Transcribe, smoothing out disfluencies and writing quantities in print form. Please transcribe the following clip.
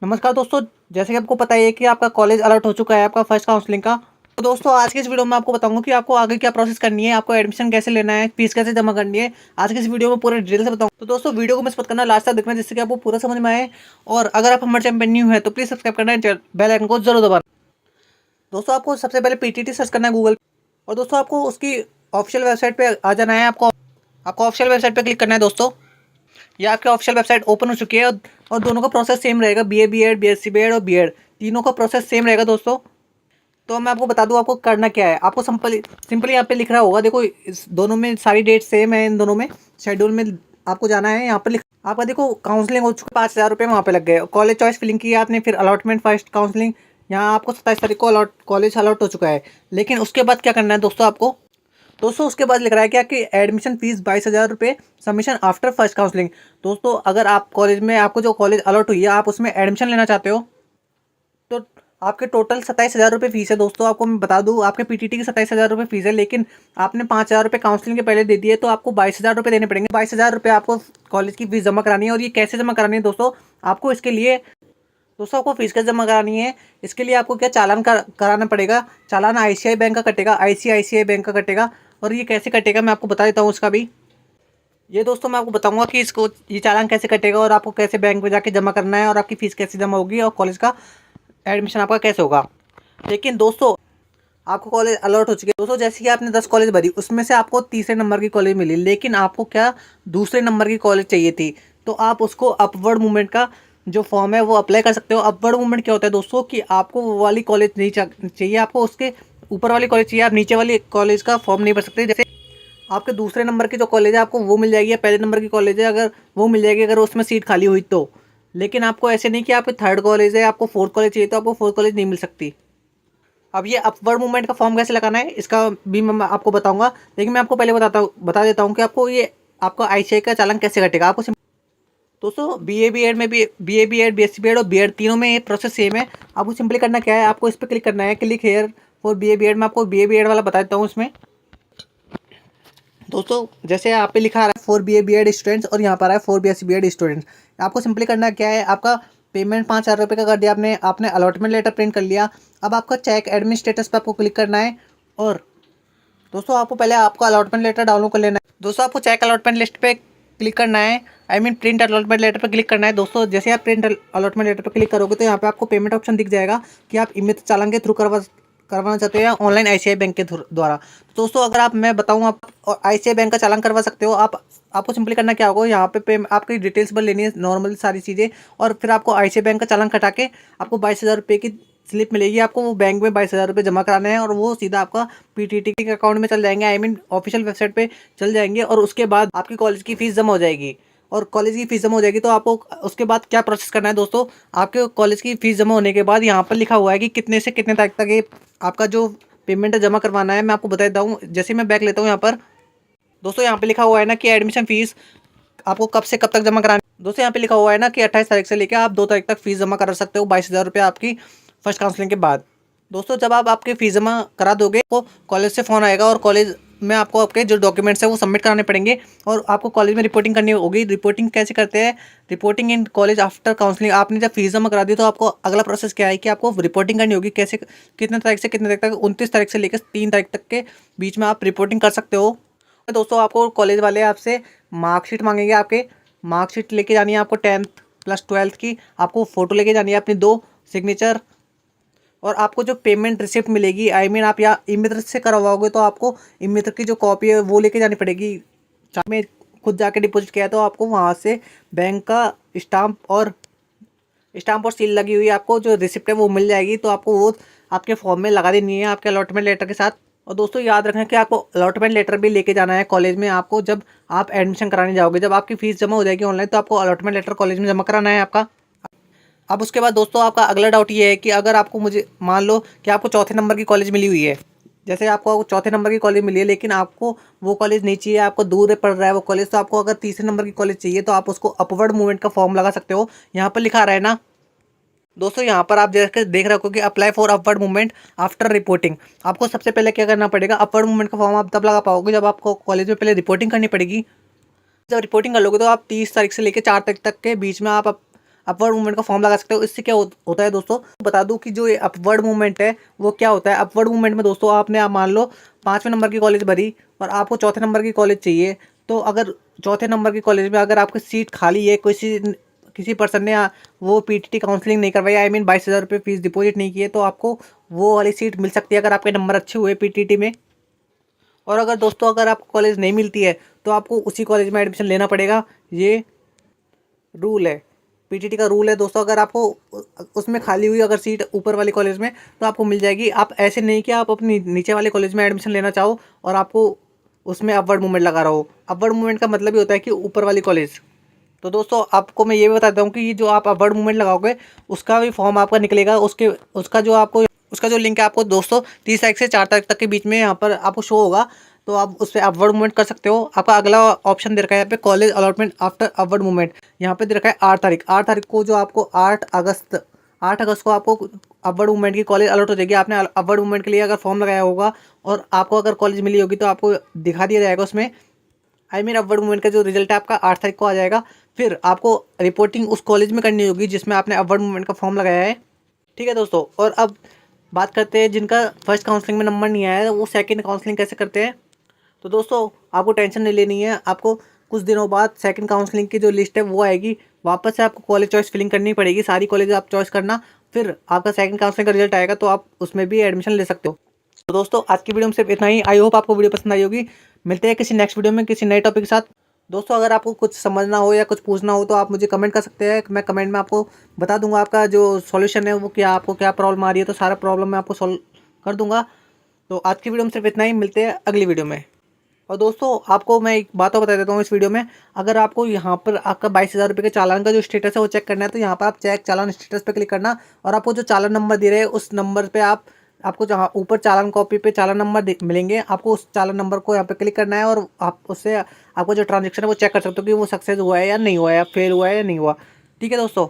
नमस्कार दोस्तों। जैसे कि आपको पता ही है कि आपका कॉलेज अलर्ट हो चुका है आपका फर्स्ट काउंसलिंग का। तो दोस्तों आज की इस वीडियो में आपको बताऊंगा कि आपको आगे क्या प्रोसेस करनी है, आपको एडमिशन कैसे लेना है, फीस कैसे जमा करनी है। आज की इस वीडियो में पूरे डिटेल से बताऊंगा। तो दोस्तों वीडियो को मिस मत करना, लास्ट तक देखना जिससे कि आपको पूरा समझ में आए। और अगर आप हमारे चैनल पर न्यू है तो प्लीज़ सब्सक्राइब करना है, बेल आइकन को जरूर दबाना। दोस्तों आपको सबसे पहले पीटीटी सर्च करना है गूगल। और दोस्तों आपको उसकी ऑफिशियल वेबसाइट पे आ जाना है। आपको ऑफिशियल वेबसाइट पे क्लिक करना है दोस्तों। ये आपकी ऑफिशियल वेबसाइट ओपन हो चुकी है और दोनों का प्रोसेस सेम रहेगा। बीए बीएड, बीएससी बीएड और बीएड तीनों का प्रोसेस सेम रहेगा दोस्तों। तो मैं आपको बता दूं आपको करना क्या है। आपको सिंपली यहाँ पे लिख रहा होगा, देखो इस दोनों में सारी डेट सेम है। इन दोनों में शेड्यूल में आपको जाना है। यहाँ पर आपका देखो काउंसलिंग हो चुका, 5,000 रुपये वहाँ पे लग गए। कॉलेज चॉइस फिलिंग की आपने, फिर अलॉटमेंट फर्स्ट काउंसलिंग। यहाँ आपको 27 तारीख को कॉलेज अलॉट हो चुका है। लेकिन उसके बाद क्या करना है दोस्तों उसके बाद लिख रहा है कि आपकी एडमिशन फीस 22,000 रुपये, सबमिशन आफ्टर फर्स्ट काउंसलिंग। दोस्तों अगर आप कॉलेज में, आपको जो कॉलेज अलॉट हुई है, आप उसमें एडमिशन लेना चाहते हो तो आपके टोटल 27,000 रुपये फीस है। दोस्तों आपको मैं बता दूं, आपके पीटीटी की 27,000 रुपये फीस है, लेकिन आपने 5,000 रुपये काउंसलिंग के पहले दे दिए तो आपको 22,000 रुपये देने पड़ेंगे। 22,000 रुपये आपको कॉलेज की फीस जमा करानी है। और ये कैसे जमा करानी है दोस्तों, आपको इसके लिए दोस्तों आपको फीस कैसे जमा करानी है, इसके लिए आपको क्या चालान कराना पड़ेगा। चालान आईसीआई बैंक का कटेगा, आईसीआईसीआई बैंक का कटेगा। और ये कैसे कटेगा मैं आपको बता देता हूँ उसका भी। ये दोस्तों मैं आपको बताऊंगा कि इसको ये चालान कैसे कटेगा और आपको कैसे बैंक में जाके जमा करना है और आपकी फ़ीस कैसे जमा होगी और कॉलेज का एडमिशन आपका कैसे होगा। लेकिन दोस्तों आपको कॉलेज अलॉट हो चुके हैं। दोस्तों जैसे कि आपने 10 कॉलेज भरी, उसमें से आपको तीसरे नंबर की कॉलेज मिली, लेकिन आपको क्या दूसरे नंबर की कॉलेज चाहिए थी। तो आप उसको अपवर्ड मूवमेंट का जो फॉर्म है वो अप्लाई कर सकते हो। अपवर्ड मूवमेंट क्या होता है दोस्तों, कि आपको वो वाली कॉलेज नहीं चाहिए, आपको उसके ऊपर वाली कॉलेज चाहिए। आप नीचे वाली कॉलेज का फॉर्म नहीं भर सकते। जैसे आपके दूसरे नंबर की जो कॉलेज है आपको वो मिल जाएगी, या पहले नंबर की कॉलेज है अगर वो मिल जाएगी, अगर उसमें सीट खाली हुई तो। लेकिन आपको ऐसे नहीं कि आपके थर्ड कॉलेज है, आपको फोर्थ कॉलेज चाहिए तो आपको फोर्थ कॉलेज नहीं मिल सकती। अब ये अपवर्ड मूवमेंट का फॉर्म कैसे लगाना है इसका भी मैं आपको बताऊंगा। लेकिन मैं आपको पहले बता देता हूँ कि आपको ये आपका आईसीआई का चालान कैसे कटेगा। आपको दोस्तों बीए बीएड में भी, बीए बीएड, बीएससी बीएड और बीएड तीनों में ये प्रोसेस सेम है। आपको सिंपली करना क्या है, आपको इस पर क्लिक करना है, click here for BA BEd. मैं आपको बीए बीएड वाला बता देता हूँ इसमें। दोस्तों जैसे यहाँ पे लिखा आ रहा है for B A B Ed students और यहाँ पर आ रहा है for B S C B Ed students. आपको सिंपली करना क्या है, आपका पेमेंट 5,000 रुपये का कर दिया आपने, अलॉटमेंट लेटर प्रिंट कर लिया। अब आपका चेक एडमिन स्टेटस पर आपको क्लिक करना है। और दोस्तों आपको पहले आपका अलॉटमेंट लेटर डाउनलोड कर लेना है। दोस्तों आपको चेक अलॉटमेंट लिस्ट पे क्लिक करना है, प्रिंट अलॉटमेंट लेटर पर क्लिक करना है। दोस्तों जैसे आप प्रिंट अलॉटमेंट लेटर पर क्लिक करोगे तो यहाँ पे आपको पेमेंट ऑप्शन दिख जाएगा कि आप इमित चालान के थ्रू करवाना चाहते हो या ऑनलाइन आईसीआई बैंक के द्वारा। तो दोस्तों अगर आप, मैं बताऊँ, आप आईसीआई बैंक का चालान करवा सकते हो। आपको सिंपली करना क्या होगा, यहाँ पे आपकी डिटेल्स भर लेनी है, नॉर्मल सारी चीज़ें। और फिर आपको आईसीआई बैंक का चालान कटा के आपको 22,000 रुपये की स्लिप मिलेगी। आपको वो बैंक में 22,000 रुपये जमा कराने हैं और वो सीधा आपका पीटीटी के अकाउंट में चल जाएंगे, ऑफिशियल वेबसाइट पे चल जाएंगे। और उसके बाद आपकी कॉलेज की फ़ीस जमा हो जाएगी। और कॉलेज की फ़ीस जमा हो जाएगी तो आपको उसके बाद क्या प्रोसेस करना है दोस्तों, आपके कॉलेज की फ़ीस जमा होने के बाद यहाँ पर लिखा हुआ है कि कितने से कितने तारीख तक ये आपका जो पेमेंट जमा करवाना है। मैं आपको बता देता हूँ, जैसे मैं बैक लेता हूँ यहाँ पर। दोस्तों यहाँ पे लिखा हुआ है ना कि एडमिशन फ़ीस आपको कब से कब तक जमा करानी। दोस्तों यहाँ पे लिखा हुआ है ना कि 28 तारीख से लेकर आप 2 तारीख तक फ़ीस जमा करा सकते हो, 22,000 रुपये आपकी फर्स्ट काउंसलिंग के बाद। दोस्तों जब आप आपकी फ़ीस जमा करा दोगे तो कॉलेज से फ़ोन आएगा और कॉलेज में आपको आपके जो डॉक्यूमेंट्स हैं वो सबमिट कराने पड़ेंगे। और आपको कॉलेज में रिपोर्टिंग करनी होगी। रिपोर्टिंग कैसे करते हैं, reporting in college after counselling. आपने जब फीस जमा करा दी तो आपको अगला प्रोसेस क्या है कि आपको रिपोर्टिंग करनी होगी। कैसे, कितने तारीख से कितने तारीख तक, 29 तारीख से लेकर 3 तारीख तक के बीच में आप रिपोर्टिंग कर सकते हो। दोस्तों आपको कॉलेज वाले आपसे मार्कशीट मांगेंगे, आपके मार्कशीट लेके जानी है आपको 10th प्लस 12th की। आपको फ़ोटो लेके जानी है अपनी 2 सिग्नेचर। और आपको जो पेमेंट रिसिप्ट मिलेगी, आप या ई मित्र से करवाओगे तो आपको ई मित्र की जो कॉपी है वो लेके जानी पड़ेगी। चाहे में खुद जाके डिपॉजिट किया है तो आपको वहाँ से बैंक का स्टाम्प और सील लगी हुई आपको जो रिसिप्ट है वो मिल जाएगी। तो आपको वो आपके फॉर्म में लगा देनी है आपके अलॉटमेंट लेटर के साथ। और दोस्तों याद रखें कि आपको अलॉटमेंट लेटर भी लेके जाना है कॉलेज में। आपको जब आप एडमिशन कराने जाओगे, जब आपकी फ़ीस जमा हो जाएगी ऑनलाइन, तो आपको अलॉटमेंट लेटर कॉलेज में जमा कराना है आपका। अब उसके बाद दोस्तों आपका अगला डाउट ये है कि अगर आपको, मुझे मान लो कि आपको चौथे नंबर की कॉलेज मिली हुई है, जैसे आपको चौथे नंबर की कॉलेज मिली है लेकिन आपको वो कॉलेज नहीं चाहिए, आपको दूर पड़ रहा है वो कॉलेज, तो आपको अगर तीसरे नंबर की कॉलेज चाहिए तो आप उसको अपवर्ड मूवमेंट का फॉर्म लगा सकते हो। यहाँ पर लिखा रहा है ना दोस्तों, यहाँ पर आप देख रहे हो कि apply for upward movement after reporting. आपको सबसे पहले क्या करना पड़ेगा, अपवर्ड मूवमेंट का फॉर्म आप तब लगा पाओगे जब आपको कॉलेज में पहले रिपोर्टिंग करनी पड़ेगी। जब रिपोर्टिंग कर लोगे तो आप 30 तारीख से लेकर 4 तारीख तक के बीच में आप अपवर्ड मूवमेंट का फॉर्म लगा सकते हो। इससे क्या होता है दोस्तों, बता दूं कि जो ये अपवर्ड मूवमेंट है वो क्या होता है। अपवर्ड मूवमेंट में दोस्तों आपने आप मान लो 5वें नंबर की कॉलेज भरी और आपको चौथे नंबर की कॉलेज चाहिए, तो अगर चौथे नंबर की कॉलेज में अगर आपकी सीट खाली है, किसी पर्सन ने वो पीटीटी काउंसलिंग नहीं करवाई, आई मीन 22,000 रुपये फीस डिपॉजिट नहीं किए, तो आपको वो वाली सीट मिल सकती है अगर आपके नंबर अच्छे हुए पीटीटी में। और अगर दोस्तों अगर आपको कॉलेज नहीं मिलती है तो आपको उसी कॉलेज में एडमिशन लेना पड़ेगा। ये रूल है, पीटीटी का रूल है दोस्तों। अगर आपको उसमें खाली हुई अगर सीट ऊपर वाली कॉलेज में तो आपको मिल जाएगी। आप ऐसे नहीं कि आप अपनी नीचे वाले कॉलेज में एडमिशन लेना चाहो और आपको उसमें अपवर्ड मूवमेंट लगा रहा हो। अपवर्ड मूवमेंट का मतलब ही होता है कि ऊपर वाली कॉलेज। तो दोस्तों आपको मैं ये भी बताता हूँ कि ये जो आप अपवर्ड मूवमेंट लगाओगे उसका भी फॉर्म आपका निकलेगा। उसका जो लिंक है आपको दोस्तों 30 तारीख से 4 तारीख तक के बीच में यहाँ पर आपको शो होगा, तो आप उस पर अपवर्ड मूवमेंट कर सकते हो। आपका अगला ऑप्शन दे रखा है यहाँ पे college allotment after upward movement. यहाँ पे दे रखा है 8 तारीख को, जो आपको 8 अगस्त को आपको अपवर्ड मूवमेंट की कॉलेज अलॉट हो जाएगी। आपने अपवर्ड मूवमेंट के लिए अगर फॉर्म लगाया होगा और आपको अगर कॉलेज मिली होगी तो आपको दिखा दिया जाएगा उसमें, आई मीन अपवर्ड मूवमेंट का जो रिजल्ट है आपका 8 तारीख को आ जाएगा। फिर आपको रिपोर्टिंग उस कॉलेज में करनी होगी जिसमें आपने अपवर्ड मूवमेंट का फॉर्म लगाया है। ठीक है दोस्तों, और अब बात करते हैं जिनका फर्स्ट काउंसलिंग में नंबर नहीं आया है वो सेकंड काउंसलिंग कैसे करते हैं। तो दोस्तों आपको टेंशन नहीं लेनी है, आपको कुछ दिनों बाद सेकंड काउंसलिंग की जो लिस्ट है वो आएगी। वापस से आपको कॉलेज चॉइस फिलिंग करनी पड़ेगी, सारी कॉलेज आप चॉइस करना, फिर आपका सेकंड काउंसलिंग का रिजल्ट आएगा तो आप उसमें भी एडमिशन ले सकते हो। तो दोस्तों आज की वीडियो में सिर्फ इतना ही। आई होप आपको वीडियो पसंद आई होगी। मिलते हैं किसी नेक्स्ट वीडियो में किसी नए टॉपिक के साथ। दोस्तों अगर आपको कुछ समझना हो या कुछ पूछना हो तो आप मुझे कमेंट कर सकते हैं, मैं कमेंट में आपको बता दूंगा आपका जो सॉल्यूशन है वो क्या, आपको क्या प्रॉब्लम आ रही है, तो सारा प्रॉब्लम मैं आपको सॉल्व कर दूंगा। तो आज की वीडियो में सिर्फ इतना ही, मिलते हैं अगली वीडियो में। और दोस्तों आपको मैं एक बात और बता देता हूँ इस वीडियो में, अगर आपको यहाँ पर आपका 22,000 रुपये के चालान का जो स्टेटस है वो चेक करना है तो यहाँ पर आप चेक चालान स्टेटस पे क्लिक करना और आपको जो चालान नंबर दे रहे हैं उस नंबर पे आपको जहाँ ऊपर चालान कॉपी पे चालान नंबर मिलेंगे, आपको उस चालान नंबर को यहाँ पे क्लिक करना है और आप उससे आपको जो ट्रांजेक्शन है वो चेक कर सकते हो कि वो सक्सेस हुआ है या नहीं हुआ है, या फेल हुआ है या नहीं हुआ। ठीक है दोस्तों।